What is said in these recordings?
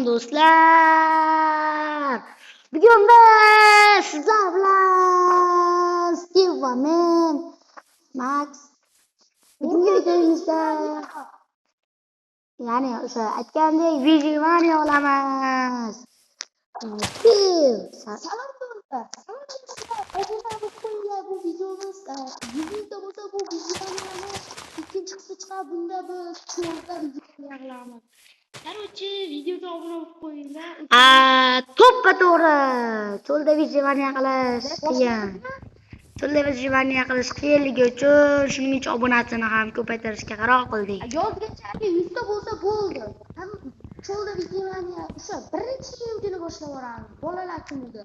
Do'stlar, bugun biz sizlar bilan Steve va men Max bugungi videomizda ya'ni o'sha aytgandek Vigilania olamiz. Steve, Salom do'stlar. Obuna bo'lib qo'yinglar bu videomiz. YouTube'da bo'lsa bu videolarni ikkinchisi chiqar bunda biz cho'lda video qilamiz. Короче, videoga obuna bo'lib qo'yinglar. to'ppa-to'g'ri cho'lda Vigilania qilish qiyin. Cho'lda Vigilania qilish qiyinligi uchun shuning uchun obunachini ham ko'paytirishga qaror qildik. Yozgacha 100 ta bo'lsa bo'ldi. Ham cho'lda videolarni o'sha birinchi kuni boshlab yuboramiz. Bolalar kunida.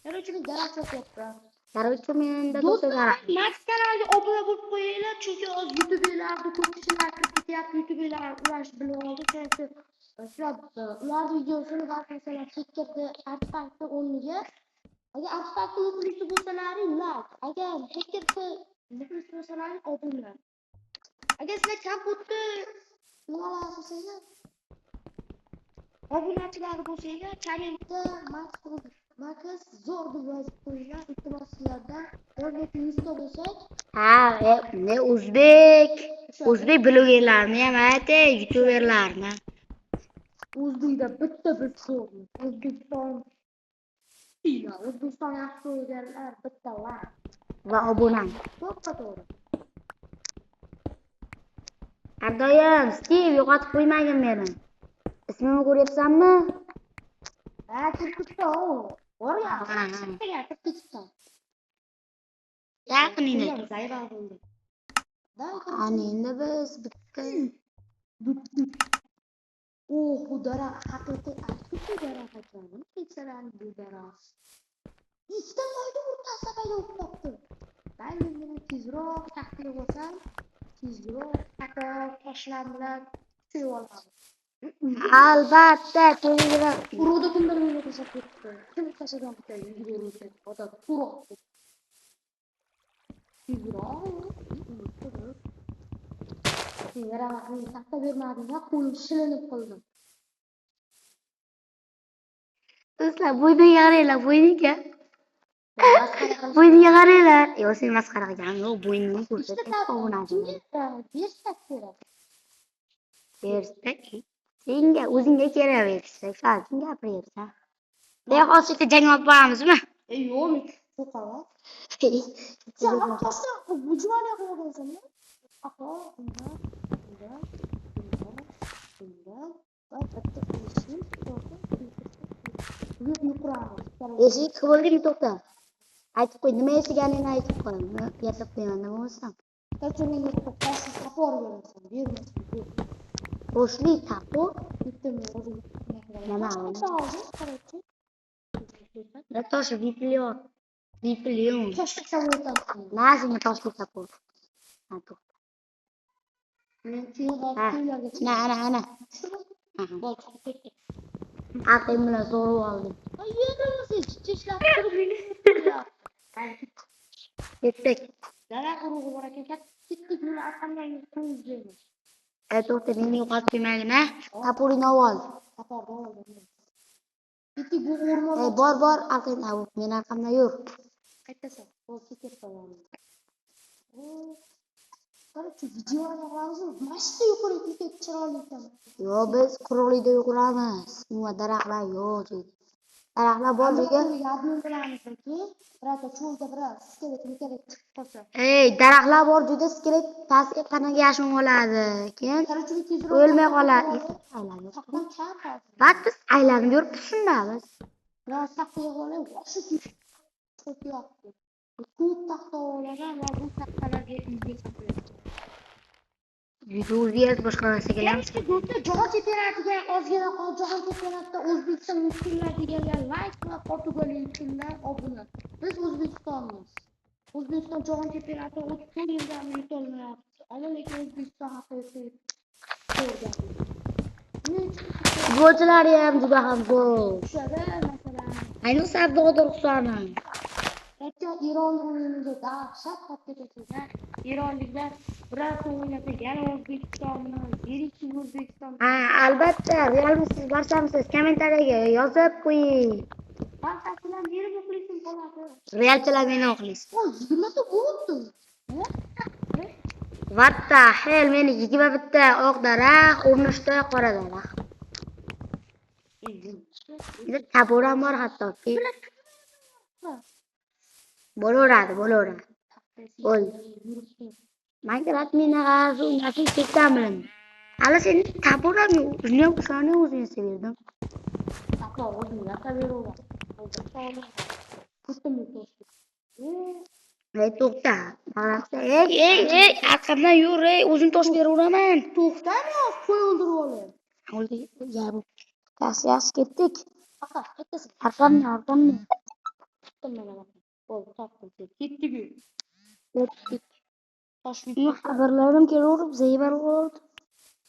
Короче, daraxt yo'qda. Короче, menda Do'stlar, Max kanaliga obuna bo'lib qo'yinglar, chunki hozir YouTube'larda ko'pchilik kirib ketyapti. YouTube'lar ulash bilib oldi, chunki ular videosini masalan chekirdi artefakti o'rniga. Agar artefaktni muxlisi bo'lsalaring like, agar chekirdi muxlisi bo'lsalaring obuna. Agar sizlar kompyuter nimalar bo'lsanglar, obunachilar bo'lsanglar, kommentda Max zo'r deb yozib qo'yinglar. Iltimos sizlardan o'rnatib 100 ta bo'lsak, ne o'zbek blogerlarni ham ayting, youtuberlarni. O'zbekda bitta biz zo'rmiz. O'zbekiston yaxshi blogerlar bitta like Va obuna. to'g'ri. Ardoyim, Steve yo'qotib qo'ymagin meni. Ismimni ko'ryapsanmi? Kirpikda bor ya. Kirpikda. Yaqiningda. Ana endi biz bitta Bu daraxt haqiqiy arxiv daraxt ekan. Keksalarning bu daraxt. Ikkita moyni o'rtasida paydo bo'lib qoldi. Men endi tezroq taxtga bo'lsam, tezroq toshlar bilan sevib olaman. albatta tezroq. Uruda bundan nima tashab ketdi? Kim tashagan ekan yuguruvchi odam turoq. Yaraqni taxta bermadinglar, qo'lim shilinib qoldim. Do'stlar, bo'yniga qaranglar, bo'yniga. Bo'yniga qaranglar. Yo, sen masxara qilgan. Yo'q, bo'ynini ko'rsatib obunachini. Berstak kerak. Berstak. Senga o'zingga kerak bersa, shuncha gapiryapsan. Hozircha jang olib boramizmi? Yo'q, yo'qola. Javob bu juvonga qo'ygansan-da. Aha, bundan. Va bitta eshik yo'q. Eshik qildingmi, to'xta. Aytib qo'y, nima eslaganingni aytib qo'y. Yasab qo'yaman, nima bo'lsam. To'g'ri, qo'shni tapor berasan, bermasin. Qo'shni tapor? Nima? Da tosh viplion. Toshga savoldan. Nazmi toshli tapor. Ha, to'xta. Ana. Aqlim bilan so'rib oldim. Chiqishlab turib Ketdik. daraxt urug'i bor ekan, ketdik buni arqamdan qo'yib. To'xta, meni yo'qotib qo'ymagin, ha? Taporingni ol. Taporni oldim. Ketdik bu o'rmon. Bor, arqamda, men arqamda yur. Qaytasan, bo'l ketib qolaman. Qarchi videoni qilamiz, mashina yuqoriga ketib chiroyli ekan. Yo, biz quruqlikda yuquramiz. Nima daraxtlar yo'q deydi. Daraxtlar bor joyga. Yadni bilamizki, birata cho'lda biroz iskelet chiqib qolsa. Daraxtlar bor joyda iskelet pastga qanaqa yashib oladi. Keyin o'lmay qoladi. Bak biz aylanib yuribmiz shunda biz. Biroz taxtaga olib, o'sha ko'p yoqdi. Ko'p taxta olaman va bu taxtalarga uyga chiqaman. Videolar boshqa narsa kelamiz. Jahon chempionatiga ozgina qoldi. Jahon chempionatida O'zbekiston yutganlar deganlar like va Portugaliya yutganlar obuna. Biz O'zbekistonmiz. O'zbekiston jahon chempionatida 30 yildan yutolmayapti. Ammo lekin O'zbekiston haqiqiy ko'rgan. Futbolchilari ham juda ham ko'p. Shada masalan. Ayniqsa Abduqodir Husanov. Hatta İran oyununda dahşat patlayacaklar. İranliklar biraz oynasa gene O'zbekistonni, yirik O'zbekiston. Ha, albatta, Realmisiz, Barsamisiz kommentariyaga yozib qo'ying. Barchasidan beri muxlisim bo'ladi. Realchilar meni o'qiysiz. O 20 ta bo'ldi. What the hell, meni 21 ta oq daraxt, 13 ta qora daraxt. Endi taboram bor hattoki. Bo'laveradi. Bo'ldi. Minecraft menaqa nasib ketgan bilan. Hali seni taboram yo'q. Shuni o'zing sevirdim. Hatta o'zim yasaveraman. Ey to'xta. Ey, arqamdan yur, o'zim tosh beraveraman. To'xtami, qo'y o'ldirib olay. O'ldi. Ya bu. Yaxshi ketdik. Bittasi. Arqamdan. Bo'ldi, topdim. Ketdik. Ketdik. Tosh Uni xabarlarim kelaverib, zaybar bo'ldi.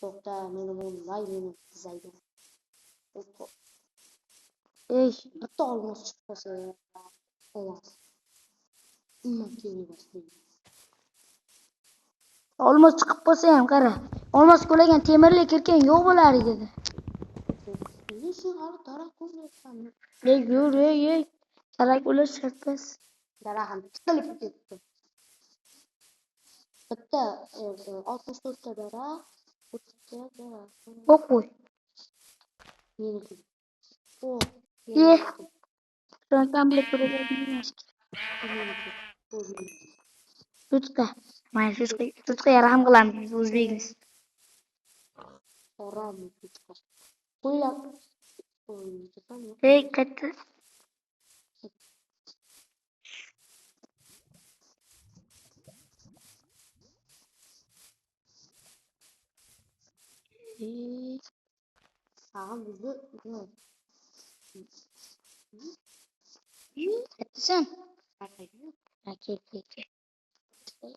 to'xta, meni tizaydi. Ey, Bitta olmos chiqib qolsa. Olmos. olmos chiqib qolsa ham qara. Olmos ko'lagan temirli kirkan yo'q bo'lar edi. Shu hali daraxt ko'ryapsanmi? Ey, yur, ey. Darak o'lish shartmas. Daraxtni tikilib ketdi. Bitta 64 ta daraxt, 30 ta daraxt. O'q qo'y. Meniki. O, Ye. Shundan bilib turibman. Tutqa. Mana tutqa yarham qilamiz biz o'zbekmiz. Harom tutqa. Qo'ylab. Ey, katta. Sağım bizi. Kattasan. Kel.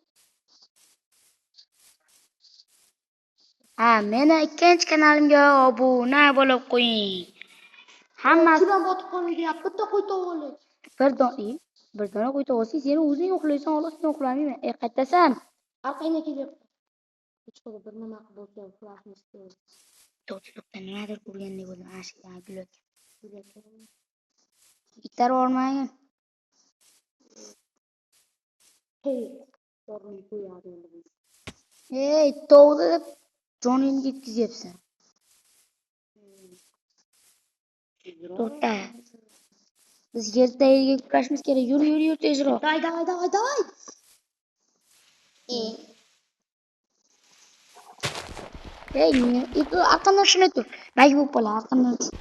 Ha, meni ikkinchi kanalimga obuna bo'lib qo'ying. Hammasi Suram botib qolgan. Bitta qo'y to'g'ri. bir dona qo'y tog'asi, sen o'zing uxlaysan, xolos men uxlamayman. Ey, qattasan. Orqangga kelyapti. Hech qanday bir nima qilib bo'lsa uxlashni istayman. To'g'ri, nimadir ko'rgandek bo'ldim. Ashka, gulak. Itlar bormagan. Hey, torni qo'yadi endi. Ey, tovni deb joningni ketkizyapsan. To'xta. Biz yerdagiga kurashimiz kerak. Yur tezroq. Давай. Ey, itu arqamdan tushma tur. Bag bo'lib qolar, arqamdan tush.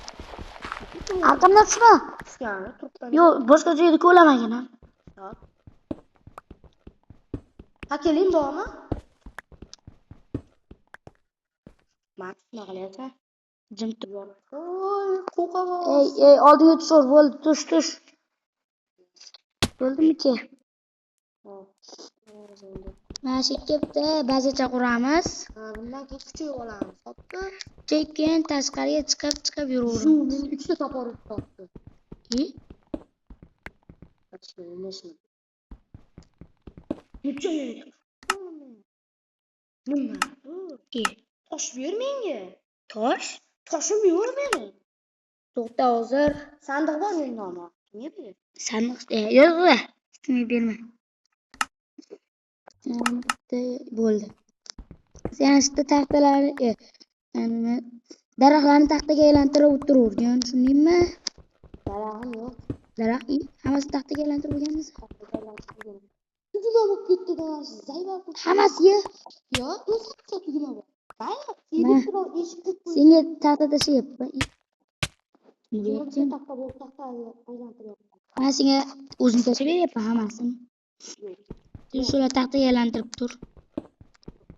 Arqamdan tushma. Tushgani turibdan. Yo'q, boshqa joyda ko'lamagin. Ha, keling bormi? Mat, nima qilyapsan? Jim tur. Voy, qo'qava. Ey, oldiga tushur, bo'ldi, tush. Bo'ldimi-ki? Mana shu yerda bazacha quramiz. Bundan keyin kuchayib olamiz. Xo'pmi? Keyin tashqariga chiqib yuraveramiz. Shu meni 3 ta topib topdi. Nima? Tosh ber menga. Tosh? Toshim yo'q meni. To'xta, hozir. Sandiq bor menda ama. Niye ber? Sandiq, yo'q. Ismini berma. Bo'ldi. Sen shu taxtalarni, daraxtlarni taxtaga aylantirib o'tiravergan, tushundingmi? Daraxtim yo'q. Daraxt, hammasi taxtaga aylantirib o'rganmiz. Tugma bo'lib ketdi-da, zayba. Hammasi ye. Yo'q, o'zimcha tugma bor. Mayli, eshikni senga taxta tashlayapman. taxta bo'lib taxta aylantiryapman. Mana senga o'zim tashlab beryapman hammasini. Sen shular taxtaga aylantirib tur.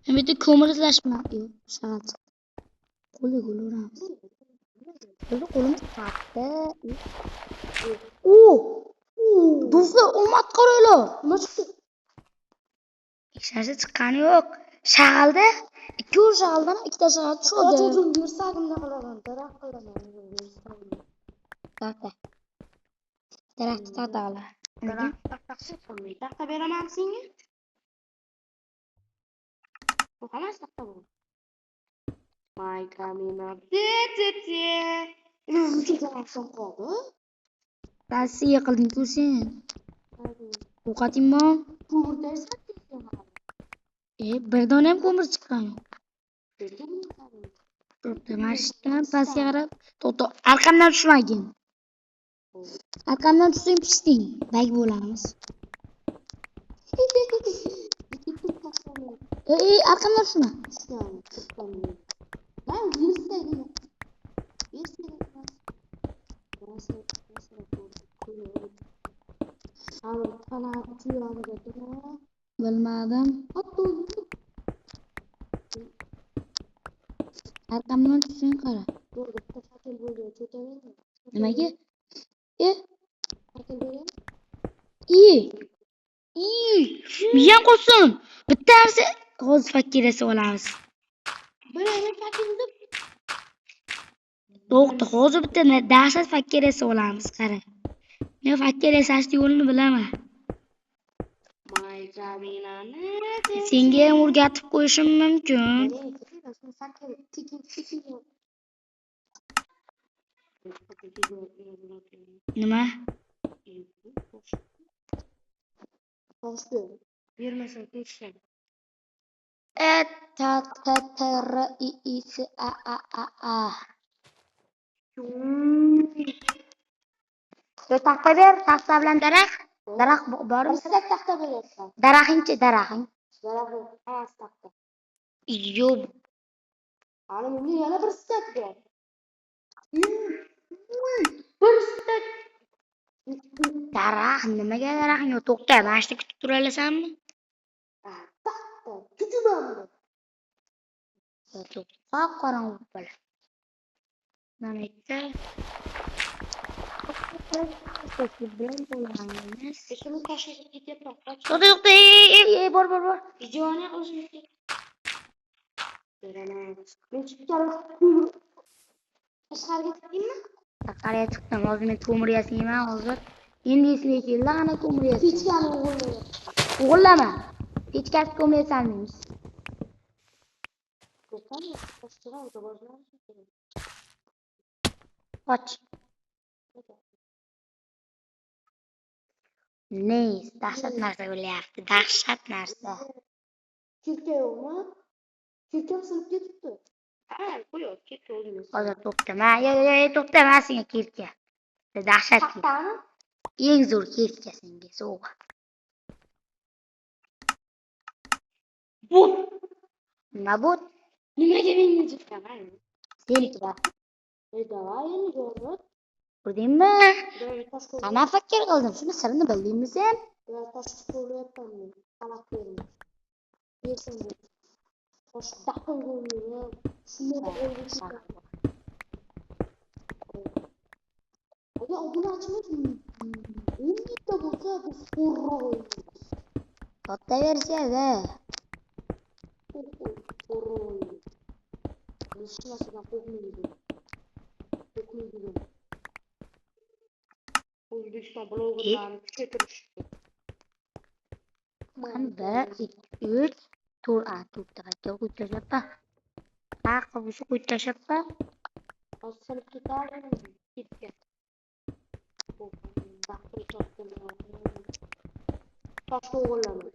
Men bitta ko'mir izlashman. Yo'q, shag'al. Qo'liga uramiz. Qo'lim taxta. Do'stlar, omad qaranglar. Nima chiqdi? Hech narsa chiqqani yo'q. Shag'alda ikki shag'aldan ikkita shag'al tushadi. O'zim bersagimda qilaman, daraxt qilaman. Taxta. Daraxtni taxta qilar. Daraxt taxta Taxta beraman senga. Bu hammasi taxta bu. My coming up. Cho'chaqasan qoldi. Rossiya qilding-ku sen. Ovqating bor? Ko'mirdaysan. Bir dona ham ko'mir chiqqan yo'q. To'xta, mashinadan pastga qarab. To'xta, arqamdan tushmagin. Arqamdan tushsang pishding. Bag bo'lamiz. Arqamdan tushma. Ben yürüseydim. Bilmadim. Arqamdan tushsang qara. Nimaga? Miyam qolsin. Bitta narsa hozir fakirasi olamiz. To'xta, hozir bitta dahshat fakirasi olamiz, qara. Men fakirasi ashti yo'lini bilaman. Senga ham o'rgatib qo'yishim mumkin. Nima? Bermasam tekshir. T-T-R-I-I-S-A-A-A. Taxta ber, taxta bilan daraxt. Daraxt bormi? Taxta berarsan. Daraxtingchi, daraxting. Taxta. Yo'q. Ana menga yana bir stak ber. Bir stak. Daraxt, nimaga daraxting yo'q? To'xta, mana shuni kutib tura olasanmi? Taxta. Tutamanmi? To'xta, qorong'u bo'la. Mana bitta. Shuni tashib ketyapman. To'xta, bor. Videoni o'zim beraman. Men chiqqan tashqariga chiqdingmi? Tashqariga chiqdim. Hozir men ko'mir yasayman, hozir. Endi esiga keldi, ana ko'mir yasayman. Pechkani o'g'irlayapman. O'g'irlama. Pechkasi ko'mir yasanmaymiz. To'xtami? Toshqora avtobuslar. Qoch. Neys, dahshat narsa bo'lyapti. Dahshat narsa. Kirka yo'qmi? Kirka sinib ketibdi. Ha, qo'y, kirka o'zimiz. Hozir to'xtama. To'xtama senga kirka. Dahshat. Taxtami? Eng zo'r kirka senga sovg'a. Bu. Nima bu? Nimaga menga chiqqan? Seniki bor. Davay endi jo'rot. Ko'rdingmi? Tosh Qana fakir qildim. Shuni sirini bildingmi sen? tosh qo'yapman. Talab bering. Bersin. Tosh taqin qo'ymayman. Shuni qo'yib. Agar obunachilik 10 bitta bo'lsa, bu xo'rroq o'yinimiz. Katta versiyada. Xo'rroq. Hech narsadan qo'rqmaydi. O'zbekiston blogerlarini kuchaytirishdi. 1, 2, 3, 4. To'rtta fakir qo'yib tashlabpa. Qilib qo'yib tashlabpa. Hozir sinib ketadi. Ketgan. Toshni o'g'irlama.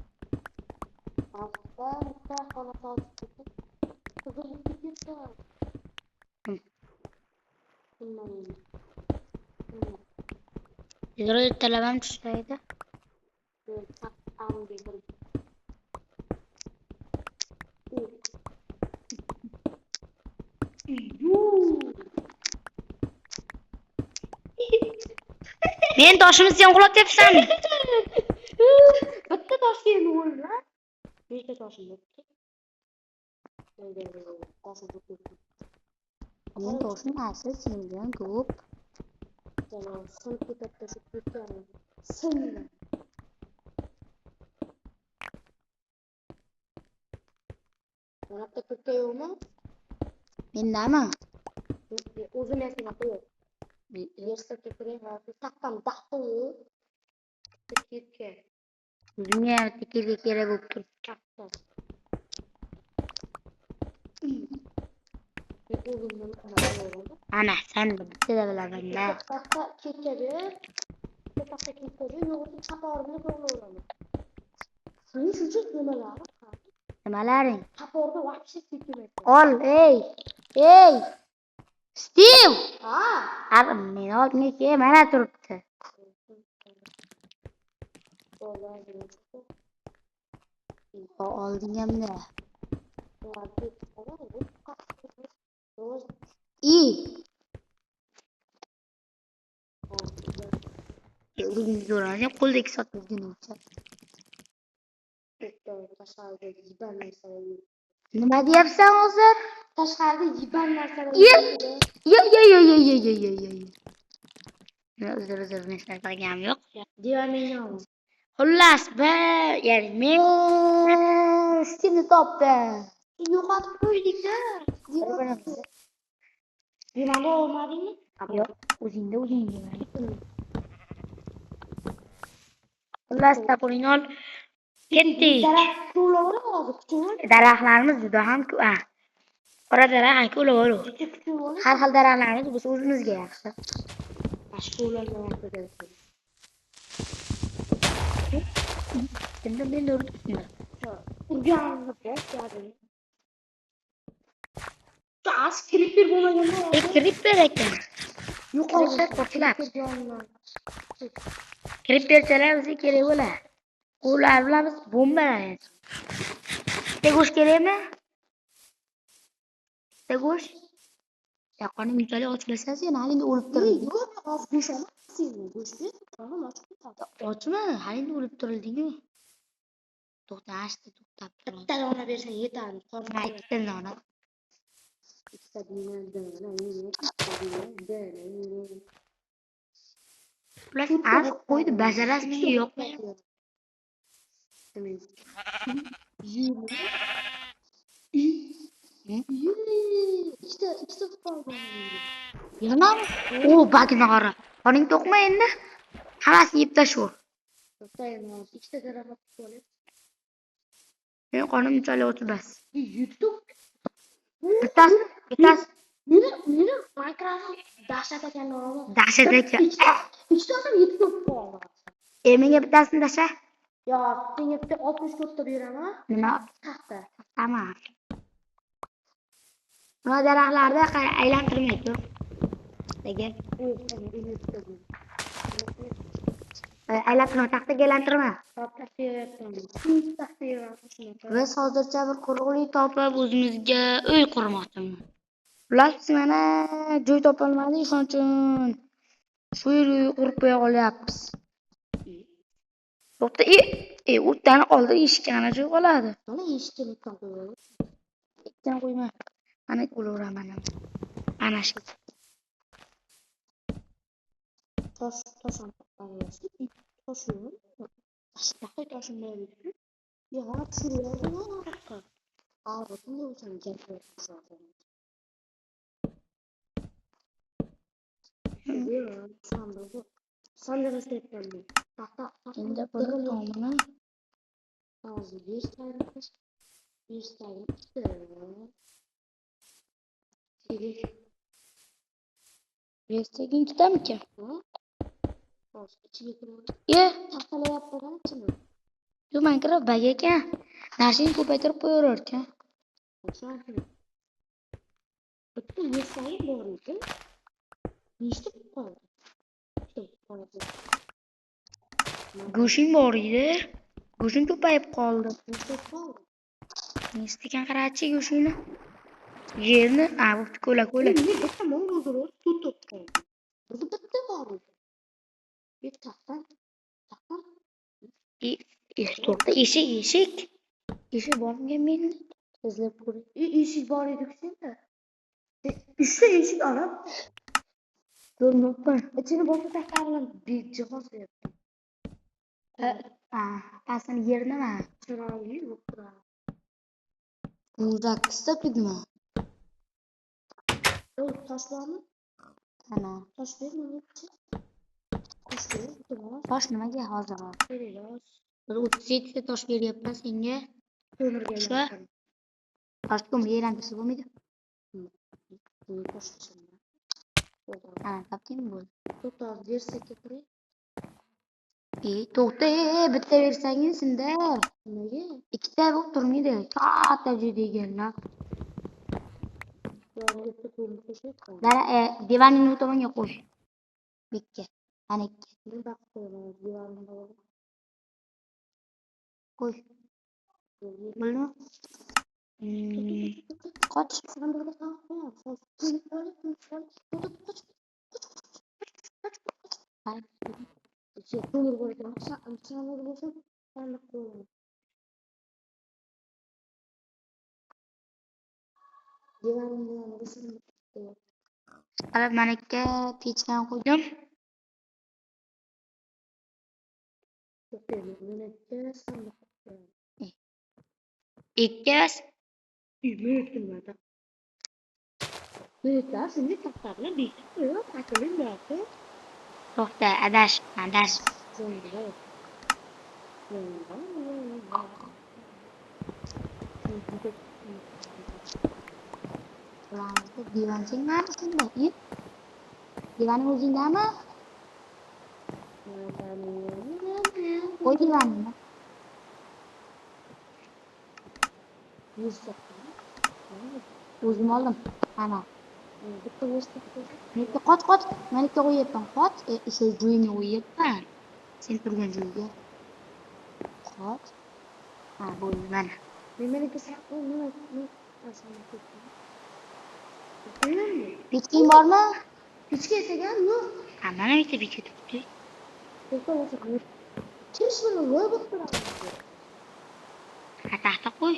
Bitta xona sotib qizilib ketibdi. Yig'ilib talabam tushlaydi. Men toshimni sen qulatyapsanmi? Bitta toshga endi o'rla. Nechta toshim bitta? Men toshim asli sendan ko'p. Sinib ketibdi shu ketgan. Sindi. Mana bitta ketga yo'qmi? Mendami? O'zim yasagan qo'y. Yersa ketirayman. Taqqan daqqa. Ketga. O'zimga tekirga kerak bo'lib turibdi. Ana, sen bitta bilaman-da. Paxta ketadi. Paxta ketadi. Yo'g'ida qaporini to'g'ri. Sening shuncha nimalar? Nimalaring? Qaporni vaqtcha ketmaydi. Ol, ey! Steve! Ha? Abi, meni oldimga kel, mana turibdi. Oldingamda. O'zing ko'radi, qo'ldagi sotuvguncha. Nima deyapsan hozir? Tashqarida yiban narsalar Ye. Uzr, men qilganim yo'q. Divamen. Xullas, ya'ni men Steve'ni topdim. Yo'qotib qo'ydik-da. Nimani olmadingmi? Yo'q, o'zingga. Xullas, tapuling ol. Ketdik. Daraxt to'lovlar hozir kuchuvlar. Daraxtlarimiz juda ham ko'p. Qora daraxt ko'laver. Har xil daraxtlarimiz bo'lsa o'zimizga yaxshi. Mashg'ulotlar vaqtida. Endi men o'rgatdim. Urganni boshladim. Gaz kripper bo'lmaganda. Kripper ekan. Yo'qoldi qo'rqlar. Kripperchalar bizga kerak bo'ladi. Ular bilan biz bombalar. Tegosh kerakmi? Tegosh? Yaqonni bunchalik ochilsa, sen halingda o'lib turilding. Yo'q, go'shtni sen go'shtni qanday ochib ketadi? Ochma, halingda o'lib turilding-ku. To'xtashdi, to'xtab tur. Bitta dona bersang yetadi. Qolma ikkita dona. Ikkita dona. Ular az qo'ydi, bajarasi menga yoqmayapti. Ikkita qoldi. Yana? Bagni qara. Qoning to'qma endi. Hammasini yeb tashlaver. Ikkita daraxt qolib. Men qonim bunchalik ochmas. YouTube. Bittasi. Meni Minecraft dahshat ekan nomi. Dahshat ekan. Ikkitasi YouTube qoldi. Menga bittasini tasha. Yo, senga bitta 60 ko'tta beraman. Nima? Taxta. Tamam. Mana daraxtlarda aylantirmaydi. Nega? Aylantirma, taxtaga aylantirma. Biz hozircha bir quruqlik topib o'zimizga uy qurmoqchimiz. Ular mana joy topolmadik, shuning uchun shu yerga uy qurib qo'ya qolyapmiz. To'xta, o'tdan oldi eshikka ana joy qoladi. Mana eshikni qo'yib. Ikkitani qo'yma. Mana o'laveraman. Ana shu. Tosh qo'yamiz. Toshni. Tashqi toshni berib. Yo, tushirdim. Bunday o'zim gapirib sandığı steplendi. Endi buni tomini hozir 100 tayinmiz. 100 tayin ikkita. Restegin ikkitamikan? Hozir ichiga kirib. Taxtalayapman ichini. Yo, Minecraft bug ekan. Narsani ko'paytirib qo'yaver ekan. Bitta yesagi bor edi. Nechta qoldi? Go'shing bor edi. Go'shing ko'payib qoldi. Nechta qoldi? Nechta ekan qarachi go'shingni? Yerni, bo'pti, ko'la. Bitta mong'ul tutib qoldi. Bitta bor edi. Bitta taxta. To'xta, eshik. Eshik bormi menda? Izlab ko'ring. Eshik bor edi-ku senda. Eshik olib. Ko'rmoqman. İçini boşa takarlar bir cihaz yaptım. Aslında yerine mi? Çırağı yok da. Uzak kısa mı? Yok taş var mı? Tamam. Taş vermiyor. Taş ver. Taş nima hazır ol. Veriyoruz. Bir 37 ta tosh beryapman senga. Ko'mirga Shu. yaqin. Toshga yerantirsa bo'lmaydi. Bu toshsin. Ha, topdingmi bo'ldi. To'xta, bersak kerak. To'xta, bitta bersangiz unda. Nimaga? Ikkita bo'lib turmaydi. Katta joyda ekanlar. Yonga ko'mir qo'shayotgan. Dara, divanning u tomonga qo'y. Bekka. Ana ikki. Men baqib qo'yaman, divarni olib. Qo'y. Bo'ldimi? Qoch. Sandirga qo'yib qo'yam. Ko'mir bo'lsa, sandir bo'lsa, sandiq qo'yaman. Divarni sandiq qo'yaman. Qarab, mana ikki pechkani qo'ydim. Menga sandiq qo'yaman. Ikki Minutlarda. Minutlar seni taqdirlar bekitib, taqdiring borku. to'xta, adash. Divan sengami senda? Divaning o'zingdami? Qo'y divanni. O'zim oldim. Ana. Menga qoch. Menga qo'yapman, qoch. O'sha joyini qo'yapman. Sen turgan joyga. Qoch. Ha, bo'ldi mana. Menga saqlab nima Pechking bormi? Pechka esagan yo'q. Ha, mana bitta pechka turibdi. Kim shuni voy bo'lib turadi? Ha, taxta qo'y.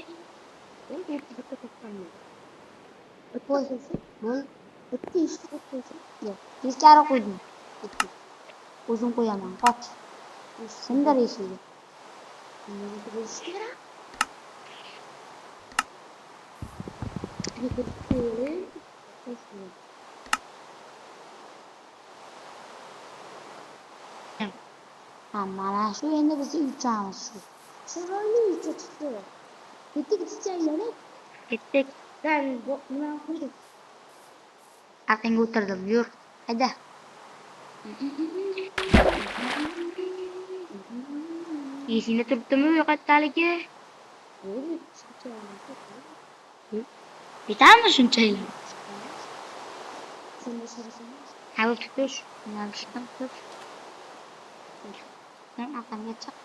Qo'y. Bo'l. Bitta ishni qo'ysa. Yo'q. Teskari qo'ydim. O'zim qo'yaman, qoch. Sindir eshikni. Nima bo'lish kerak? Ha, mana shu endi biz uchamiz shu. Chiroyli ucha chiqdi. Bitta chichaylanib, Ketdik. nima qildik? Orqangga o'tirdim. Yur. Hayda. Esingda turibdimi yo'qotganligi? Yetami shunchalik? Ha, tutush. Nalishdan tut. Sen orqamga chiq.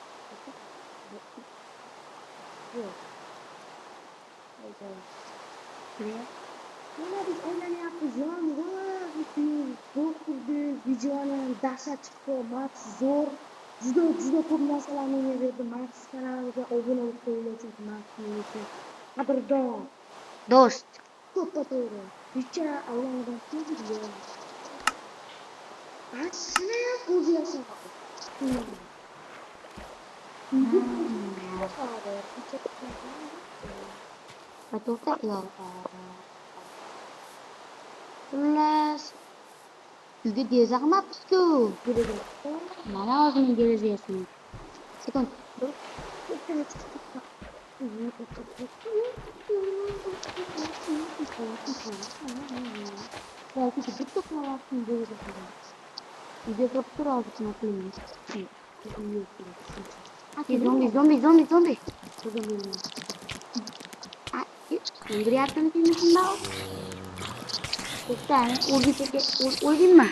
Mana biz o'ylanyapmiz, videoni dahshat chiqdi, Max zo'r. Juda ko'p narsalarni berdi. Max kanaliga obuna bo'lib qo'yilsin, Max qadrdon. Do'st. Ko'ppa to'g'ri. Bicha avlonidan keldi. Ashuna ko'zi yashadi. To'xta, yo'q. Xullas. Uyga deraza qilmabsiz-ku. Mana hozir derazasini. Sekund. Belki de bitta qavatni deraza. Uyga kirib tur hozirgina qilamiz. Zombi. O'ldiryaptimi seni shundoq? To'xta, o'lginmi?